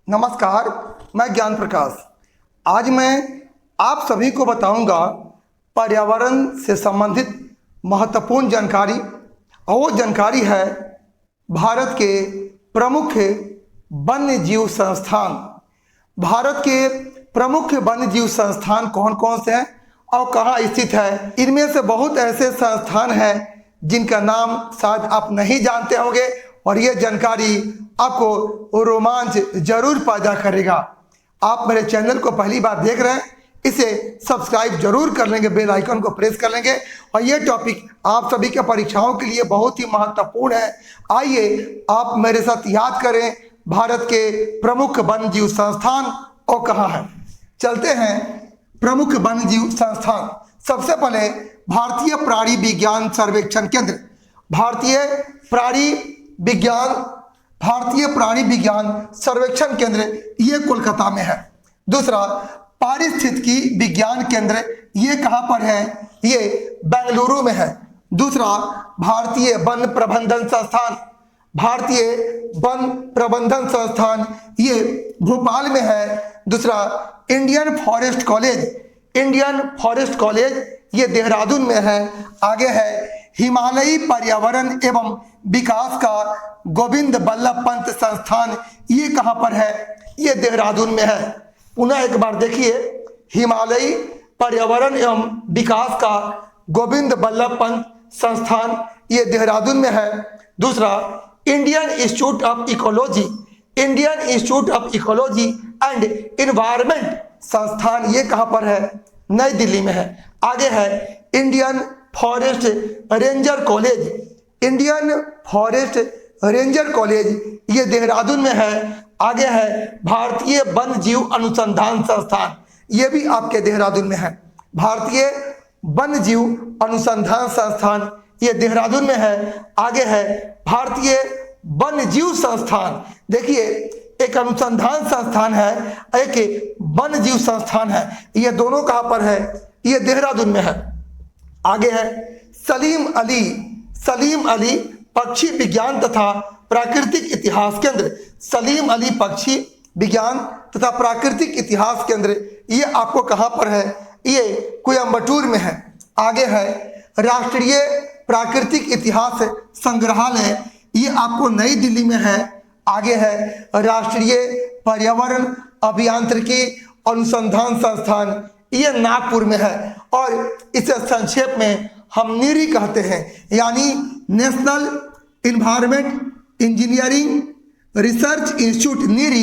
नमस्कार, मैं ज्ञान प्रकाश। आज मैं आप सभी को बताऊंगा पर्यावरण से संबंधित महत्वपूर्ण जानकारी। और वो जानकारी है भारत के प्रमुख वन्य जीव संस्थान। भारत के प्रमुख वन्य जीव संस्थान कौन कौन से हैं और कहाँ स्थित है। इनमें से बहुत ऐसे संस्थान हैं जिनका नाम शायद आप नहीं जानते होंगे और ये जानकारी आपको रोमांच जरूर पैदा करेगा। आप मेरे चैनल को पहली बार देख रहे हैं, इसे सब्सक्राइब जरूर कर लेंगे, बेल आइकन को प्रेस कर लेंगे। और ये टॉपिक आप सभी के परीक्षाओं के लिए बहुत ही महत्वपूर्ण है। आइए आप मेरे साथ याद करें भारत के प्रमुख वन्य जीव संस्थान और कहाँ है। चलते हैं प्रमुख वन्य जीव संस्थान। सबसे पहले भारतीय प्राणी विज्ञान सर्वेक्षण केंद्र। भारतीय प्राणी विज्ञान सर्वेक्षण केंद्र ये कोलकाता में है। दूसरा पारिस्थितिकी विज्ञान केंद्र ये कहाँ पर है, ये बेंगलुरु में है। दूसरा भारतीय वन प्रबंधन संस्थान ये भोपाल में है। दूसरा इंडियन फॉरेस्ट कॉलेज ये देहरादून में है। आगे है हिमालयी पर्यावरण एवं विकास का गोविंद बल्लभ पंत संस्थान, ये कहाँ पर है, ये देहरादून में है। पुनः एक बार देखिए, हिमालयी पर्यावरण एवं विकास का गोविंद बल्लभ पंत संस्थान ये देहरादून में है। दूसरा Indian institute of ecology and environment संस्थान ये कहाँ पर है, नई दिल्ली में है। आगे है इंडियन फॉरेस्ट रेंजर कॉलेज ये देहरादून में है। आगे है भारतीय वन्य जीव अनुसंधान संस्थान, ये भी आपके देहरादून में है। भारतीय वन्य जीव अनुसंधान संस्थान ये देहरादून में है। आगे है भारतीय वन्य जीव संस्थान। देखिए, एक अनुसंधान संस्थान है, एक वन्य जीव संस्थान है। ये दोनों कहाँ पर है, ये देहरादून में है। आगे है सलीम अली पक्षी विज्ञान तथा प्राकृतिक इतिहास केंद्र। सलीम अली पक्षी विज्ञान तथा प्राकृतिक इतिहास केंद्र ये आपको कहाँ पर है, ये कोयम्बटूर में है। आगे है राष्ट्रीय प्राकृतिक इतिहास संग्रहालय, ये आपको नई दिल्ली में है। आगे है राष्ट्रीय पर्यावरण अभियांत्रिकी अनुसंधान संस्थान, ये नागपुर में है। और इसे संक्षेप में हम नीरी कहते हैं, यानी national environment engineering research institute NEERI,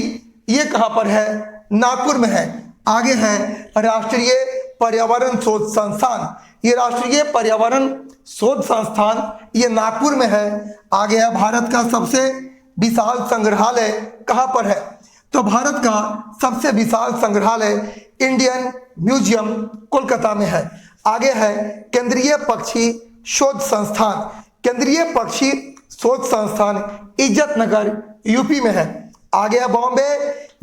ये कहाँ पर है, नागपुर में है। आगे है राष्ट्रीय पर्यावरण शोध संस्थान, ये राष्ट्रीय पर्यावरण शोध संस्थान ये नागपुर में है। आगे है भारत का सबसे विशाल संग्रहालय कहाँ पर है, तो भारत का सबसे विशाल संग्रहालय इंडियन म्यूजियम कोलकाता में है। आगे है केंद्रीय पक्षी शोध संस्थान इज्जत नगर यूपी में है। आगे है बॉम्बे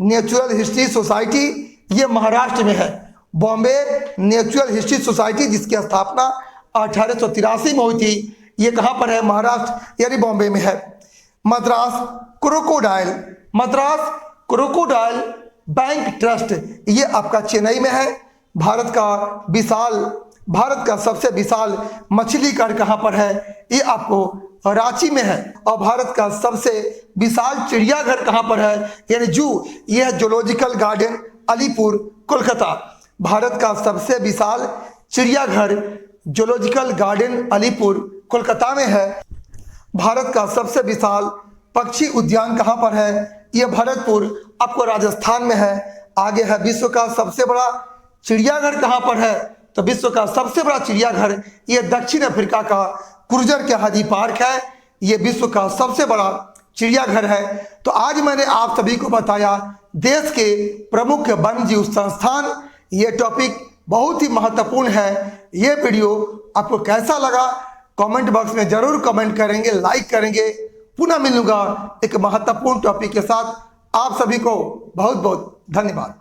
नेचुरल हिस्ट्री सोसाइटी, ये महाराष्ट्र में है। बॉम्बे नेचुरल हिस्ट्री सोसाइटी जिसकी स्थापना 1883 में हुई थी, ये कहाँ पर है, महाराष्ट्र यानी बॉम्बे में है। मद्रास क्रोकोडाइल बैंक ट्रस्ट ये आपका चेन्नई में है। भारत का सबसे विशाल मछली घर कहाँ पर है, ये आपको रांची में है। और भारत का सबसे विशाल चिड़ियाघर कहाँ पर है, यानी जू, ये है जूलॉजिकल गार्डन अलीपुर कोलकाता। भारत का सबसे विशाल चिड़ियाघर जूलॉजिकल गार्डन अलीपुर कोलकाता में है। भारत का सबसे विशाल पक्षी उद्यान कहाँ पर है, ये भरतपुर आपको राजस्थान में है। आगे है विश्व का सबसे बड़ा चिड़ियाघर कहाँ पर है, तो विश्व का सबसे बड़ा चिड़ियाघर ये दक्षिण अफ्रीका का क्रूजर के हादी पार्क है, ये विश्व का सबसे बड़ा चिड़ियाघर है। तो आज मैंने आप सभी को बताया देश के प्रमुख वन्य जीव संस्थान। ये टॉपिक बहुत ही महत्वपूर्ण है। ये वीडियो आपको कैसा लगा कमेंट बॉक्स में जरूर कमेंट करेंगे, लाइक करेंगे। पुनः मिलूंगा एक महत्वपूर्ण टॉपिक के साथ। आप सभी को बहुत बहुत धन्यवाद।